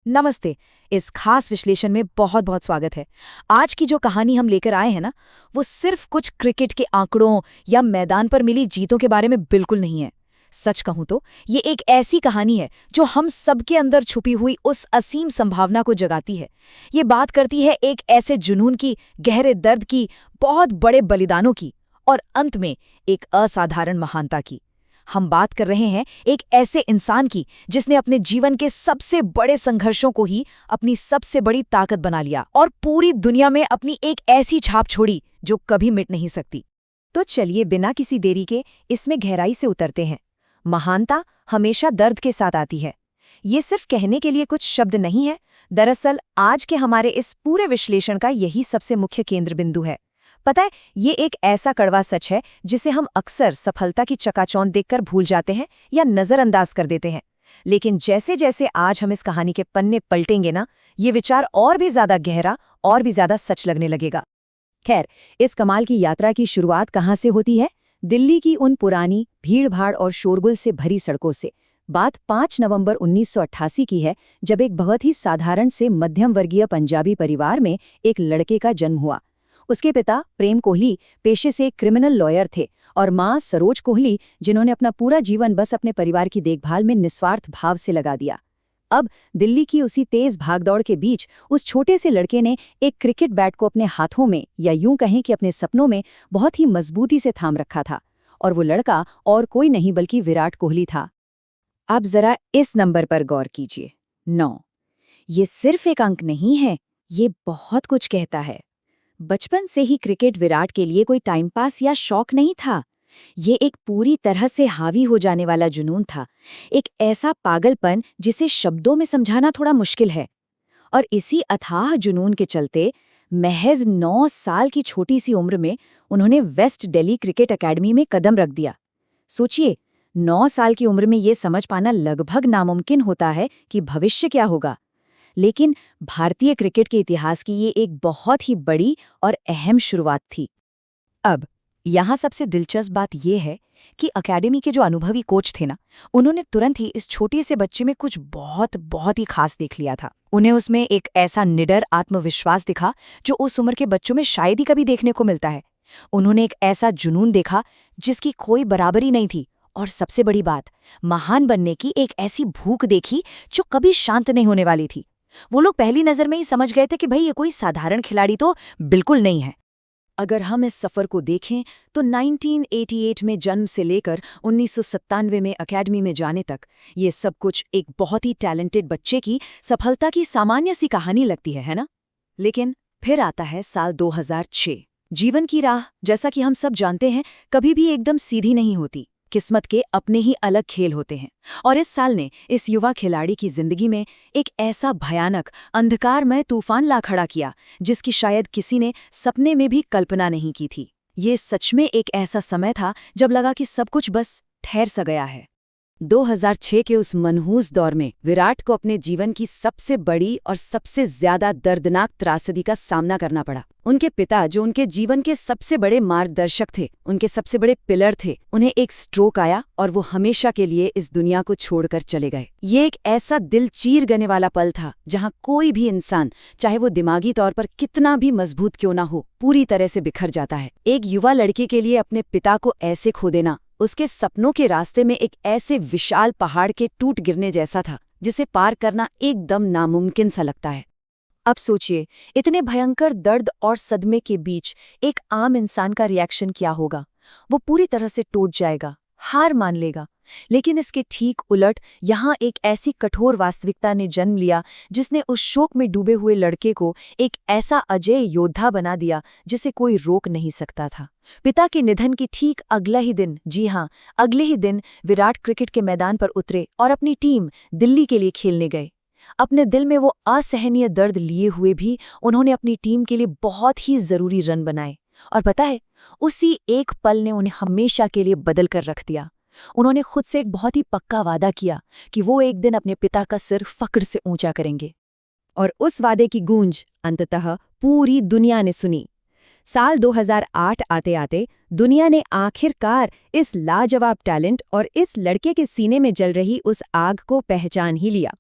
नमस्ते। इस खास विश्लेषण में बहुत बहुत स्वागत है। आज की जो कहानी हम लेकर आए हैं ना, वो सिर्फ कुछ क्रिकेट के आंकड़ों या मैदान पर मिली जीतों के बारे में बिल्कुल नहीं है। सच कहूं तो ये एक ऐसी कहानी है जो हम सबके अंदर छुपी हुई उस असीम संभावना को जगाती है। ये बात करती है एक ऐसे जुनून की, गहरे दर्द की, बहुत बड़े बलिदानों की और अंत में एक असाधारण महानता की। हम बात कर रहे हैं एक ऐसे इंसान की जिसने अपने जीवन के सबसे बड़े संघर्षों को ही अपनी सबसे बड़ी ताकत बना लिया और पूरी दुनिया में अपनी एक ऐसी छाप छोड़ी जो कभी मिट नहीं सकती। तो चलिए बिना किसी देरी के इसमें गहराई से उतरते हैं। महानता हमेशा दर्द के साथ आती है। ये सिर्फ कहने के लिए कुछ शब्द नहीं है। दरअसल आज के हमारे इस पूरे विश्लेषण का यही सबसे मुख्य केंद्र बिंदु है। पता है, ये एक ऐसा कड़वा सच है जिसे हम अक्सर सफलता की चकाचौंध देखकर भूल जाते हैं या नजरअंदाज कर देते हैं। लेकिन जैसे जैसे आज हम इस कहानी के पन्ने पलटेंगे ना, ये विचार और भी ज्यादा गहरा और भी ज्यादा सच लगने लगेगा। खैर, इस कमाल की यात्रा की शुरुआत कहाँ से होती है? दिल्ली की उन पुरानी भीड़-भाड़ और शोरगुल से भरी सड़कों से। बात 5 नवंबर 1988 की है, जब एक बहुत ही साधारण से मध्यम वर्गीय पंजाबी परिवार में एक लड़के का जन्म हुआ। उसके पिता प्रेम कोहली पेशे से एक क्रिमिनल लॉयर थे और मां सरोज कोहली, जिन्होंने अपना पूरा जीवन बस अपने परिवार की देखभाल में निस्वार्थ भाव से लगा दिया। अब दिल्ली की उसी तेज भागदौड़ के बीच उस छोटे से लड़के ने एक क्रिकेट बैट को अपने हाथों में, या यूं कहें कि अपने सपनों में, बहुत ही मजबूती से थाम रखा था। और वो लड़का और कोई नहीं बल्कि विराट कोहली था। अब जरा इस नंबर पर गौर कीजिए, 9। ये सिर्फ एक अंक नहीं है, ये बहुत कुछ कहता है। बचपन से ही क्रिकेट विराट के लिए कोई टाइम पास या शौक नहीं था। ये एक पूरी तरह से हावी हो जाने वाला जुनून था, एक ऐसा पागलपन जिसे शब्दों में समझाना थोड़ा मुश्किल है। और इसी अथाह जुनून के चलते महज 9 साल की छोटी सी उम्र में उन्होंने वेस्ट दिल्ली क्रिकेट एकेडमी में कदम रख दिया। सोचिए, 9 साल की उम्र में ये समझ पाना लगभग नामुमकिन होता है कि भविष्य क्या होगा। लेकिन भारतीय क्रिकेट के इतिहास की ये एक बहुत ही बड़ी और अहम शुरुआत थी। अब यहाँ सबसे दिलचस्प बात यह है कि अकेडमी के जो अनुभवी कोच थे ना, उन्होंने तुरंत ही इस छोटे से बच्चे में कुछ बहुत ही खास देख लिया था। उन्हें उसमें एक ऐसा निडर आत्मविश्वास दिखा जो उस उम्र के बच्चों में शायद ही कभी देखने को मिलता है। उन्होंने एक ऐसा जुनून देखा जिसकी कोई बराबरी नहीं थी, और सबसे बड़ी बात, महान बनने की एक ऐसी भूख देखी जो कभी शांत नहीं होने वाली थी। वो लोग पहली नजर में ही समझ गए थे कि भाई ये कोई साधारण खिलाड़ी तो बिल्कुल नहीं है। अगर हम इस सफर को देखें तो 1988 में जन्म से लेकर 1997 में एकेडमी में जाने तक ये सब कुछ एक बहुत ही टैलेंटेड बच्चे की सफलता की सामान्य सी कहानी लगती है ना? लेकिन फिर आता है साल 2006। जीवन की राह, जैसा कि हम सब जानते हैं, कभी भी एकदम सीधी नहीं होती। किस्मत के अपने ही अलग खेल होते हैं। और इस साल ने इस युवा खिलाड़ी की जिंदगी में एक ऐसा भयानक अंधकारमय तूफान ला खड़ा किया जिसकी शायद किसी ने सपने में भी कल्पना नहीं की थी। ये सच में एक ऐसा समय था जब लगा कि सब कुछ बस ठहर सा गया है। 2006 के उस मनहूस दौर में विराट को अपने जीवन की सबसे बड़ी और सबसे ज्यादा दर्दनाक त्रासदी का सामना करना पड़ा। उनके पिता, जो उनके जीवन के सबसे बड़े मार्गदर्शक थे, उनके सबसे बड़े पिलर थे, उन्हें एक स्ट्रोक आया और वो हमेशा के लिए इस दुनिया को छोड़कर चले गए। ये एक ऐसा दिल चीर गने वाला पल था जहां कोई भी इंसान, चाहे वो दिमागी तौर पर कितना भी मजबूत क्यों ना हो, पूरी तरह से बिखर जाता है। एक युवा लड़के के लिए अपने पिता को ऐसे खो देना उसके सपनों के रास्ते में एक ऐसे विशाल पहाड़ के टूट गिरने जैसा था जिसे पार करना एकदम नामुमकिन सा लगता है। अब सोचिए, इतने भयंकर दर्द और सदमे के बीच एक आम इंसान का रिएक्शन क्या होगा? वो पूरी तरह से टूट जाएगा, हार मान लेगा। लेकिन इसके ठीक उलट यहाँ एक ऐसी कठोर वास्तविकता ने जन्म लिया जिसने उस शोक में डूबे हुए लड़के को एक ऐसा अजेय योद्धा बना दिया जिसे कोई रोक नहीं सकता था। पिता के निधन की ठीक अगला ही दिन, जी हाँ, अगले ही दिन विराट क्रिकेट के मैदान पर उतरे और अपनी टीम दिल्ली के लिए खेलने गए। अपने दिल में वो असहनीय दर्द लिए हुए भी उन्होंने अपनी टीम के लिए बहुत ही जरूरी रन बनाए। और पता है, उसी एक पल ने उन्हें हमेशा के लिए बदल कर रख दिया। उन्होंने खुद से एक बहुत ही पक्का वादा किया कि वो एक दिन अपने पिता का सिर फक्र से ऊंचा करेंगे। और उस वादे की गूंज अंततः पूरी दुनिया ने सुनी। साल 2008 आते आते दुनिया ने आखिरकार इस लाजवाब टैलेंट और इस लड़के के सीने में जल रही उस आग को पहचान ही लिया।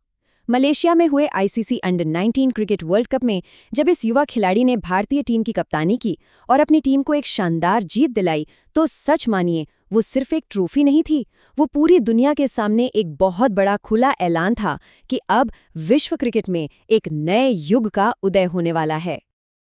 मलेशिया में हुए ICC under 19 cricket world cup में जब इस युवा खिलाड़ी ने भारतीय टीम की कप्तानी की और अपनी टीम को एक शानदार जीत दिलाई, तो सच मानिए वो सिर्फ एक ट्रॉफी नहीं थी, वो पूरी दुनिया के सामने एक बहुत बड़ा खुला ऐलान था कि अब विश्व क्रिकेट में एक नए युग का उदय होने वाला है।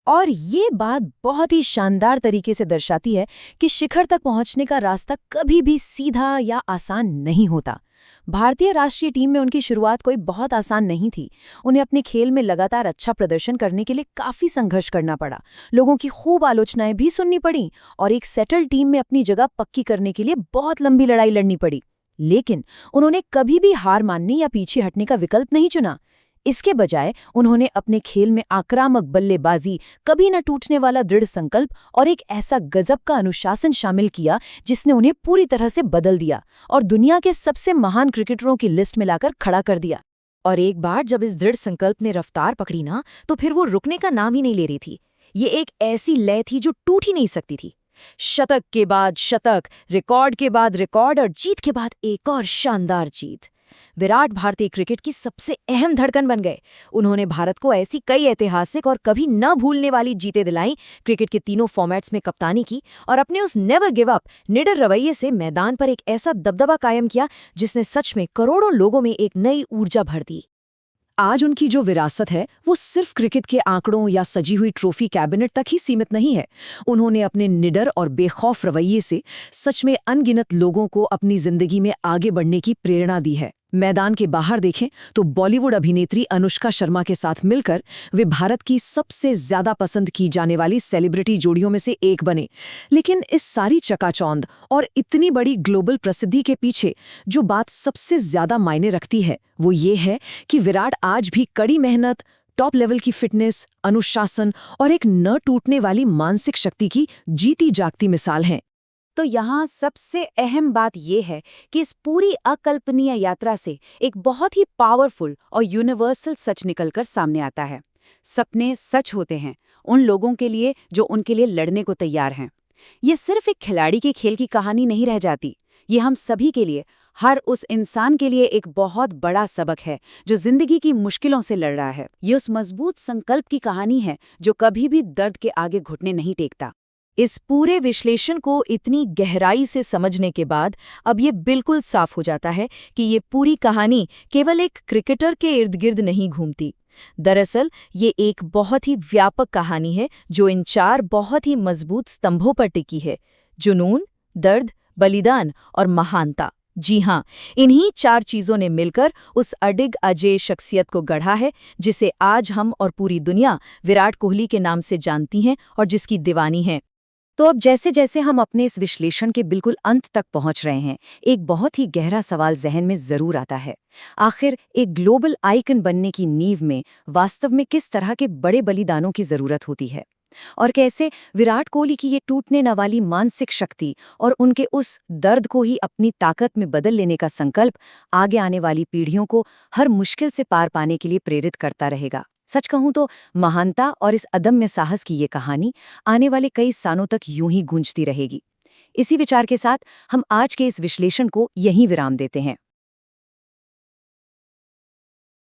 और ये बात बहुत ही शानदार तरीके से दर्शाती है कि शिखर तक पहुंचने का रास्ता कभी भी सीधा या आसान नहीं होता। भारतीय राष्ट्रीय टीम में उनकी शुरुआत कोई बहुत आसान नहीं थी। उन्हें अपने खेल में लगातार अच्छा प्रदर्शन करने के लिए काफी संघर्ष करना पड़ा, लोगों की खूब आलोचनाएं भी सुननी पड़ी और एक सेटल टीम में अपनी जगह पक्की करने के लिए बहुत लंबी लड़ाई लड़नी पड़ी। लेकिन उन्होंने कभी भी हार मानने या पीछे हटने का विकल्प नहीं चुना। इसके बजाय उन्होंने अपने खेल में आक्रामक बल्लेबाजी, कभी न टूटने वाला दृढ़ संकल्प और एक ऐसा गजब का अनुशासन शामिल किया जिसने उन्हें पूरी तरह से बदल दिया और दुनिया के सबसे महान क्रिकेटरों की लिस्ट में लाकर खड़ा कर दिया। और एक बार जब इस दृढ़ संकल्प ने रफ्तार पकड़ी ना, तो फिर वो रुकने का नाम ही नहीं ले रही थी। ये एक ऐसी लय थी जो टूट ही नहीं सकती थी। शतक के बाद शतक, रिकॉर्ड के बाद रिकॉर्ड और जीत के बाद एक और शानदार जीत। विराट भारतीय क्रिकेट की सबसे अहम धड़कन बन गए। उन्होंने भारत को ऐसी कई ऐतिहासिक और कभी न भूलने वाली जीतें दिलाई, क्रिकेट के तीनों फॉर्मेट्स में कप्तानी की और अपने उस नेवर गिव अप निडर रवैये से मैदान पर एक ऐसा दबदबा कायम किया जिसने सच में करोड़ों लोगों में एक नई ऊर्जा भर दी। आज उनकी जो विरासत है वो सिर्फ क्रिकेट के आंकड़ों या सजी हुई ट्रॉफी कैबिनेट तक ही सीमित नहीं है। उन्होंने अपने निडर और बेखौफ रवैये से सच में अनगिनत लोगों को अपनी जिंदगी में आगे बढ़ने की प्रेरणा दी है। मैदान के बाहर देखें तो बॉलीवुड अभिनेत्री अनुष्का शर्मा के साथ मिलकर वे भारत की सबसे ज्यादा पसंद की जाने वाली सेलिब्रिटी जोड़ियों में से एक बने। लेकिन इस सारी चकाचौंध और इतनी बड़ी ग्लोबल प्रसिद्धि के पीछे जो बात सबसे ज्यादा मायने रखती है वो ये है कि विराट आज भी कड़ी मेहनत, टॉप लेवल की फिटनेस, अनुशासन और एक न टूटने वाली मानसिक शक्ति की जीती जागती मिसाल हैं। तो यहाँ सबसे अहम बात यह है कि इस पूरी अकल्पनीय यात्रा से एक बहुत ही पावरफुल और यूनिवर्सल सच निकलकर सामने आता है। सपने सच होते हैं उन लोगों के लिए जो उनके लिए लड़ने को तैयार हैं। ये सिर्फ एक खिलाड़ी के खेल की कहानी नहीं रह जाती, ये हम सभी के लिए, हर उस इंसान के लिए एक बहुत बड़ा सबक है जो जिंदगी की मुश्किलों से लड़ रहा है। ये उस मजबूत संकल्प की कहानी है जो कभी भी दर्द के आगे घुटने नहीं टेकता। इस पूरे विश्लेषण को इतनी गहराई से समझने के बाद अब ये बिल्कुल साफ हो जाता है कि ये पूरी कहानी केवल एक क्रिकेटर के इर्द गिर्द नहीं घूमती। दरअसल ये एक बहुत ही व्यापक कहानी है जो इन 4 बहुत ही मजबूत स्तंभों पर टिकी है: जुनून, दर्द, बलिदान और महानता। जी हाँ, इन्हीं 4 चीजों ने मिलकर उस अडिग अजेय शख्सियत को गढ़ा है जिसे आज हम और पूरी दुनिया विराट कोहली के नाम से जानती हैं और जिसकी दीवानी है। तो अब जैसे जैसे हम अपने इस विश्लेषण के बिल्कुल अंत तक पहुंच रहे हैं, एक बहुत ही गहरा सवाल जहन में जरूर आता है। आखिर एक ग्लोबल आइकन बनने की नींव में वास्तव में किस तरह के बड़े बलिदानों की जरूरत होती है? और कैसे विराट कोहली की ये टूटने न वाली मानसिक शक्ति और उनके उस दर्द को ही अपनी ताकत में बदल लेने का संकल्प आगे आने वाली पीढ़ियों को हर मुश्किल से पार पाने के लिए प्रेरित करता रहेगा? सच कहूं तो महानता और इस अदम्य साहस की ये कहानी आने वाले कई सालों तक यूं ही गूंजती रहेगी। इसी विचार के साथ हम आज के इस विश्लेषण को यहीं विराम देते हैं।